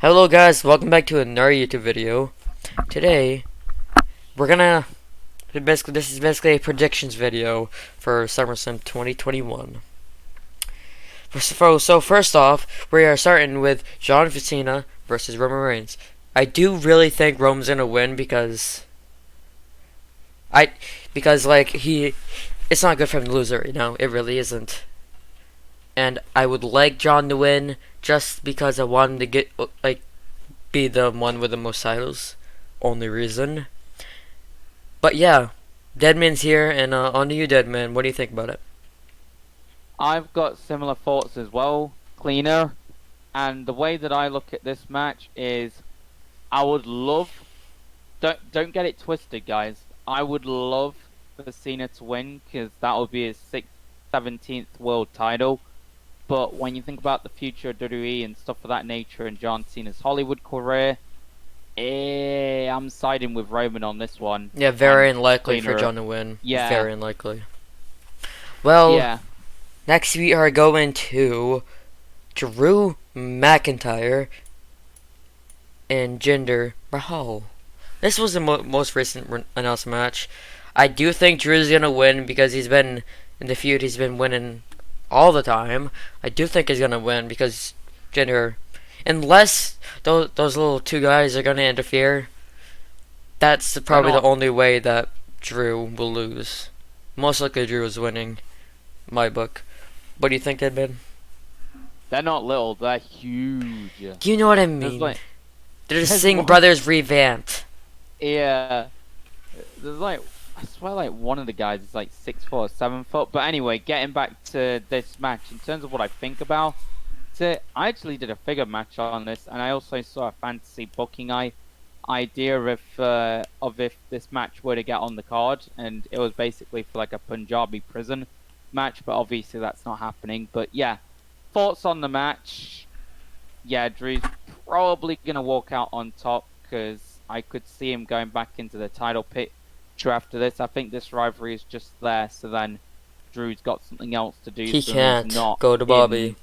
Hello guys, welcome back to another YouTube video. Today, we're gonna this is basically a predictions video for SummerSlam 2021. So first off, we are starting with John Cena versus Roman Reigns. I do really think Roman's gonna win because it's not good for him to lose right now. It really isn't. And I would like John to win just because I want him to get be the one with the most titles. Only reason. But yeah, Deadman's here, and on to you, Deadman. What do you think about it? I've got similar thoughts as well, Cleaner. And the way that I look at this match is, I would love. Don't get it twisted, guys. I would love for Cena to win because that would be his 17th world title. But when you think about the future of WWE and stuff of that nature and John Cena's Hollywood career, I'm siding with Roman on this one. Yeah, very unlikely for Cleaner, John to win. yeah, Very unlikely. Well, yeah. next we are going to Drew McIntyre and Jinder Mahal. This was the most recent announced match. I do think Drew's gonna win because he's been in the feud. He's been winning all the time. I do think he's gonna win because Jinder, unless those little two guys are gonna interfere, that's probably the only way that Drew will lose. Most likely Drew is winning, in my book. What do you think, Edmund? They're not little, they're huge. You know what I mean? They're the Singh one, brothers revamped. Yeah. There's I swear one of the guys is 6 foot or 7 foot. But anyway, getting back to this match, in terms of what I think about it, I actually did a figure match on this, and I also saw a fantasy booking idea of if this match were to get on the card, and it was basically for a Punjabi prison match, but obviously that's not happening. But yeah, thoughts on the match? Yeah, Drew's probably gonna walk out on top because I could see him going back into the title picture after this. I think this rivalry is just there, so then Drew's got something else to do. He so can't not go to Bobby.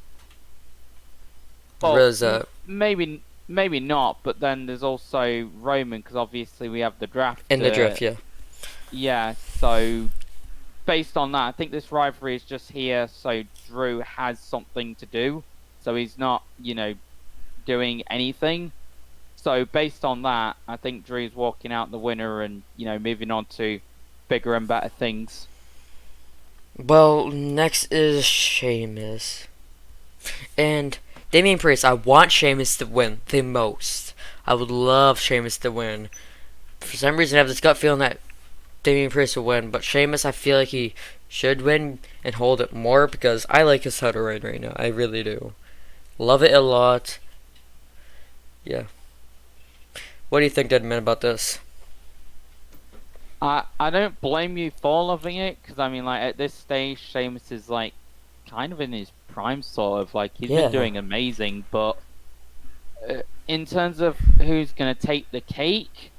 Well, maybe not, but then there's also Roman, because obviously we have the draft. In the draft, yeah. Yeah, so based on that, I think this rivalry is just here so Drew has something to do. So he's not, doing anything. So based on that, I think Drew's walking out the winner and, moving on to bigger and better things. Well, next is Sheamus. And Damian Priest, I want Sheamus to win the most. I would love Sheamus to win. For some reason, I have this gut feeling that Damian Priest will win, but Sheamus, I feel like he should win and hold it more because I like his title reign right now. I really do. Love it a lot. Yeah. What do you think, Deadman, about this? I don't blame you for loving it, because at this stage, Sheamus is kind of in his prime, sort of. He's been doing amazing, but in terms of who's gonna take the cake,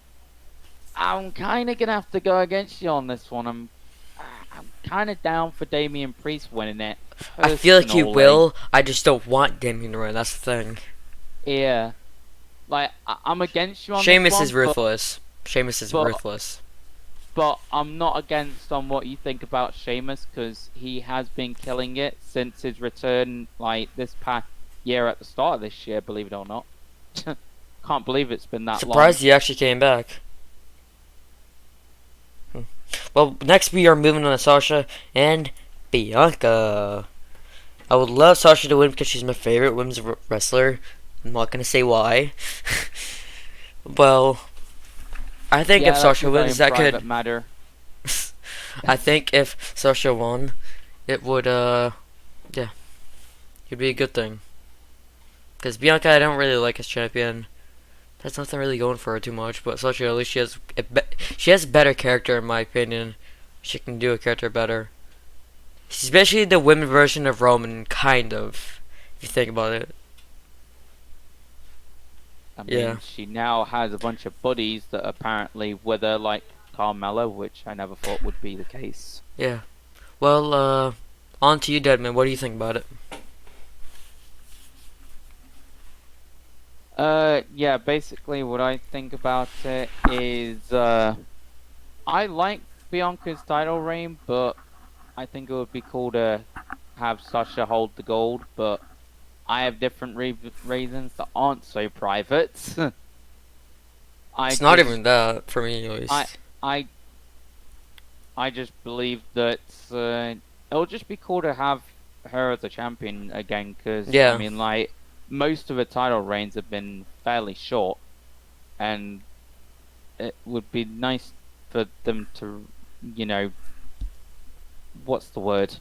I'm kind of gonna have to go against you on this one. I'm kind of down for Damian Priest winning it. I feel like he will. I just don't want Damian to win. That's the thing. Yeah, I'm against you on Sheamus this one, is ruthless. Sheamus is ruthless. But I'm not against on what you think about Sheamus, because he has been killing it since his return, this past year at the start of this year, believe it or not. Can't believe it's been that long. Surprised he actually came back. Well, next we are moving on to Sasha and Bianca. I would love Sasha to win because she's my favorite women's wrestler. I'm not going to say why. Well, I think if Sasha wins, that could matter. I think if Sasha won, it would yeah, it'd be a good thing. Because Bianca, I don't really like as champion. That's nothing really going for her too much. But Sasha, at least she has better character in my opinion. She can do a character better. She's basically the women version of Roman, kind of, if you think about it. I mean, she now has a bunch of buddies that apparently with her, like Carmella, which I never thought would be the case. Yeah. Well, on to you, Deadman. What do you think about it? Yeah, basically what I think about it is, I like Bianca's title reign, but I think it would be cool to have Sasha hold the gold, but I have different reasons that aren't so private. I It's not just, even that for me, at I, least. I, I just believe that it'll just be cool to have her as a champion again, because I Yeah, mean, like most of her title reigns have been fairly short, and it would be nice for them to, you know, what's the word?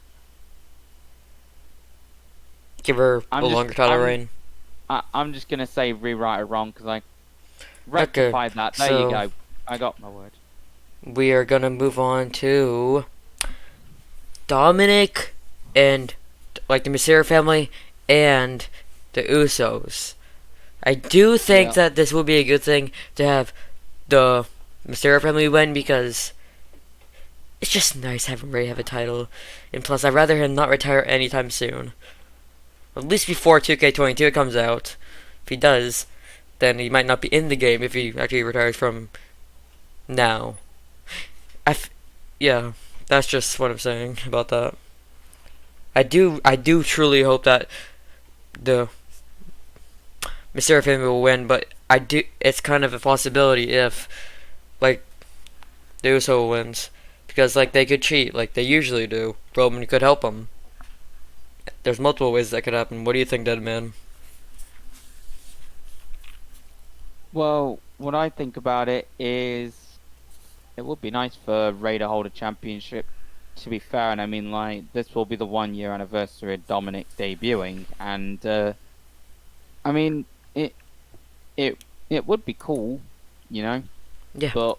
give her a I'm just, longer title I'm, reign. I'm just gonna say rewrite it wrong because I Okay, rectified that. There you so go. I got my word. we are gonna move on to Dominik and like the Mysterio family and the Usos. I do think Yeah. that this will be a good thing to have the Mysterio family win because it's just nice having Ray have a title. And plus, I'd rather him not retire anytime soon. At least before 2K22 comes out. If he does, then he might not be in the game if he actually retires from now. Yeah, that's just what I'm saying about that. I do truly hope that the Mysterio family will win, but it's kind of a possibility if, like, the Uso wins. Because, like, they could cheat, like they usually do. Roman could help them. There's multiple ways that could happen. What do you think, Deadman? Well, what I think about it is it would be nice for Ray to hold a championship. To be fair, and I mean, like this will be the 1 year anniversary of Dominik debuting, and I mean it it would be cool, you know, Yeah. but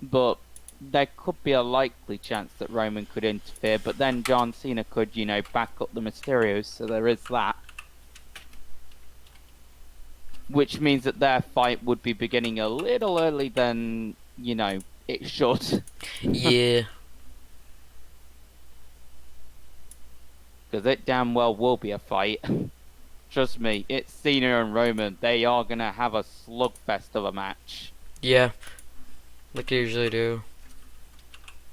but there could be a likely chance that Roman could interfere, but then John Cena could, you know, back up the Mysterios, so there is that. Which means that their fight would be beginning a little early than, you know, it should. Yeah. Because it damn well will be a fight. Trust me, it's Cena and Roman. They are going to have a slugfest of a match. Yeah. Like they usually do.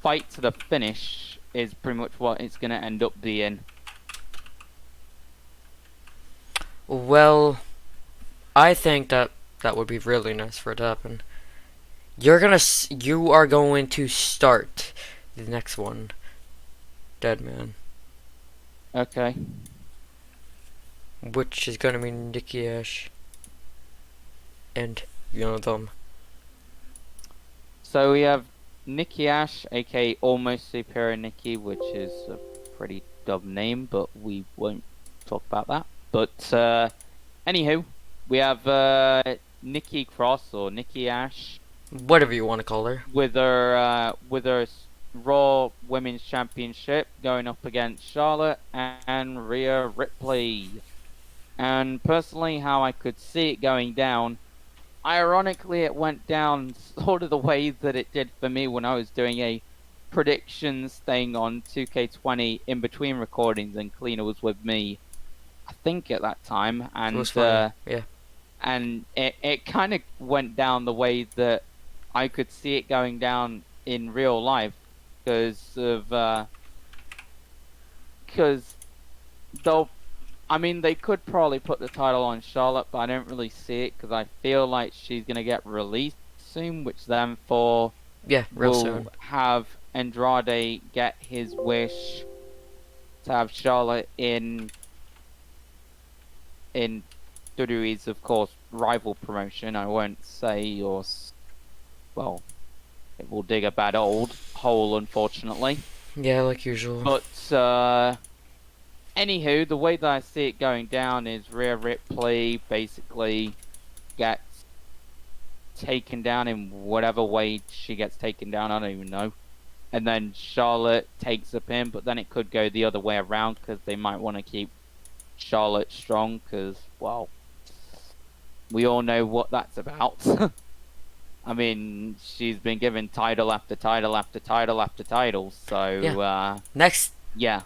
Fight to the finish is pretty much what it's going to end up being. Well, I think that that would be really nice for it to happen. You are going to start the next one, Deadman, Okay. which is gonna be Nikki Ash, and you know them. So we have Nikki Ash, aka Almost Superior Nikki, which is a pretty dumb name, but we won't talk about that. But anywho, we have Nikki Cross or Nikki Ash Whatever you want to call her. with her Raw Women's Championship going up against Charlotte and Rhea Ripley. And personally, how I could see it going down, ironically, it went down sort of the way that it did for me when I was doing a predictions thing on 2K20 in between recordings, and Cleaner was with me, I think, at that time, It was funny. Yeah. and it kind of went down the way that I could see it going down in real life because they'll. I mean, they could probably put the title on Charlotte, but I don't really see it because I feel like she's gonna get released soon, which then Yeah, real will soon. have Andrade get his wish to have Charlotte in WWE's, of course, rival promotion. I won't say well, it will dig a bad old hole, unfortunately. Yeah, like usual. But anywho, the way that I see it going down is Rhea Ripley basically gets taken down in whatever way she gets taken down. I don't even know. And then Charlotte takes a pin, but then it could go the other way around because they might want to keep Charlotte strong because, well, we all know what that's about. I mean, she's been given title after title after title after title, so, Yeah. Next, yeah.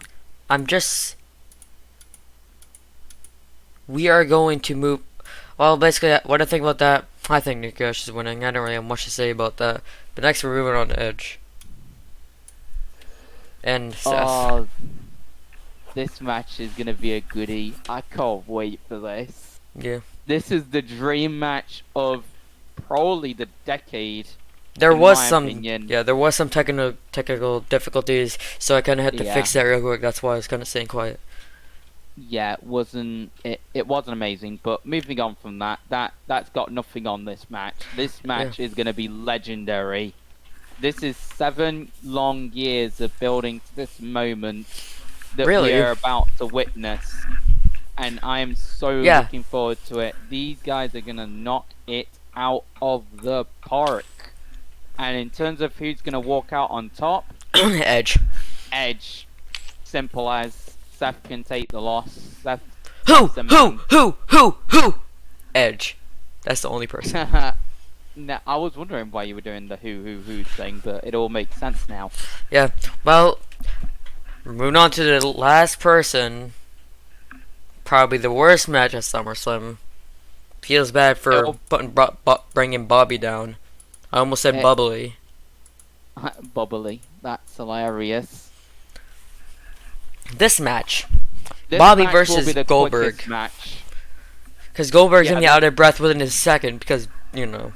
we are going to move Well, basically, what I think about that, I think Nia Jax is winning. I don't really have much to say about that. But next, we're moving on to Edge. And Seth. Oh, this match is gonna be a goodie. I can't wait for this. Yeah. This is the dream match of probably the decade. There in was my some, opinion. yeah, there was some technical difficulties, so I kind of had to fix that real quick. That's why I was kind of staying quiet. Yeah, it wasn't amazing, but moving on from that's got nothing on this match. This match is going to be legendary. This is 7 long years of building to this moment that Really? we are about to witness, and I am so looking forward to it. These guys are going to knock it out of the park. And in terms of who's going to walk out on top, Edge. Edge. Simple as Seth can take the loss. Who? Edge. That's the only person. Now, I was wondering why you were doing the who thing, but it all makes sense now. Yeah. Well, we're moving on to the last person. Probably the worst match at SummerSlam. Feels bad for bringing Bobby down. I almost said bubbly. Bubbly. That's hilarious. This match. Bobby versus Goldberg. Because Goldberg's going to be out of breath within a second because, you know.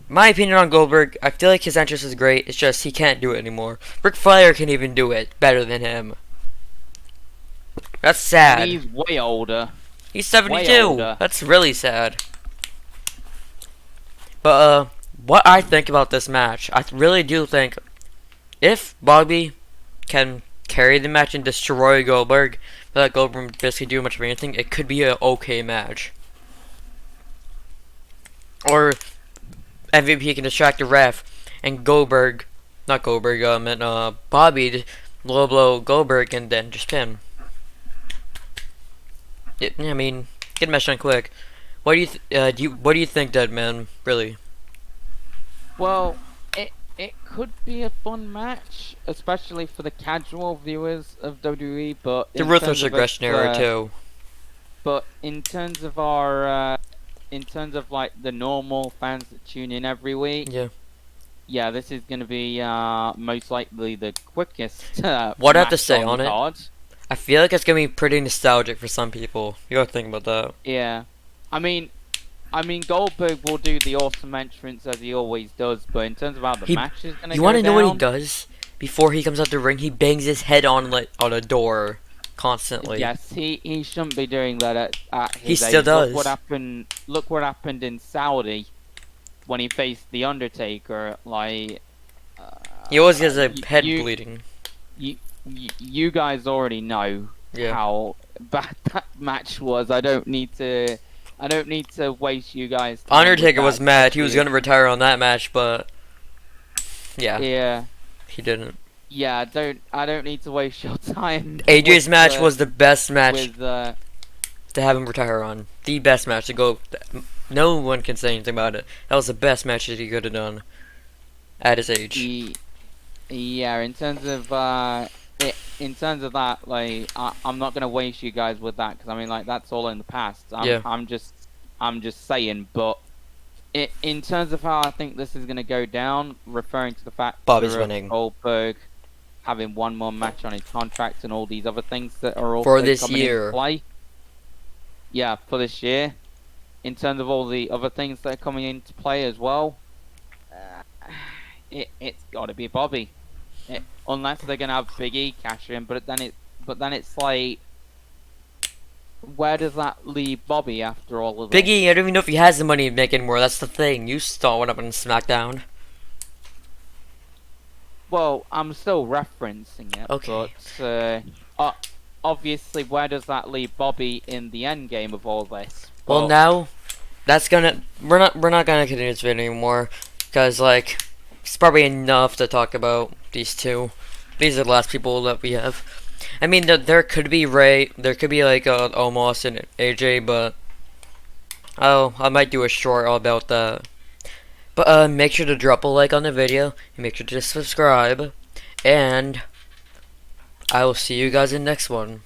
My opinion on Goldberg, I feel like his entrance is great. It's just he can't do it anymore. Ric Flair can even do it better than him. That's sad. He's way older. He's 72. That's really sad. But, what I think about this match, I really do think if Bobby can carry the match and destroy Goldberg, without Goldberg basically do much of anything, it could be an okay match. Or MVP can distract the ref and Bobby low blow Goldberg and then just pin. I mean, get a match done quick. What do you think, Deadman? Really? Well, it could be a fun match, especially for the casual viewers of WWE. But the Ruthless Aggression era too. But in terms of our, in terms of like the normal fans that tune in every week, yeah, this is going to be most likely the quickest. What I have to say on it? I feel like it's gonna be pretty nostalgic for some people. You gotta think about that. Yeah, I mean, Goldberg will do the awesome entrance as he always does, but in terms of how the match is gonna go you want to know down, what he does before he comes out the ring? He bangs his head on a door constantly. Yes, he shouldn't be doing that at his age. He still does. Look what happened in Saudi when he faced the Undertaker. Like he always gets a head bleeding. You guys already know how bad that match was. I don't need to waste you guys time. Undertaker was mad. He was gonna retire on that match, but yeah, he didn't. Yeah, I don't need to waste your time. AJ's match was the best match to have him retire on. The best match to go. No one can say anything about it. That was the best match that he could have done at his age. Yeah, in terms of that, like I'm not gonna waste you guys with that because I mean, like that's all in the past. I'm just saying, but in terms of how I think this is gonna go down, referring to the fact Bobby's winning, Goldberg having one more match on his contract and all these other things that are also for this coming year. into play. Yeah, for this year. In terms of all the other things that are coming into play as well, it's got to be Bobby. Unless they're gonna have Big E cash in, but then it's like, where does that leave Bobby after all of this? Big E, I don't even know if he has the money to make anymore. That's the thing. You still went up on SmackDown. Well, I'm still referencing it. Okay. But obviously, where does that leave Bobby in the end game of all this? Well, now we're not gonna continue this video anymore because like it's probably enough to talk about these two. These are the last people that we have. I mean, there could be Ray, there could be like Omos and AJ, but I might do a short all about that. But make sure to drop a like on the video and make sure to subscribe, and I will see you guys in the next one.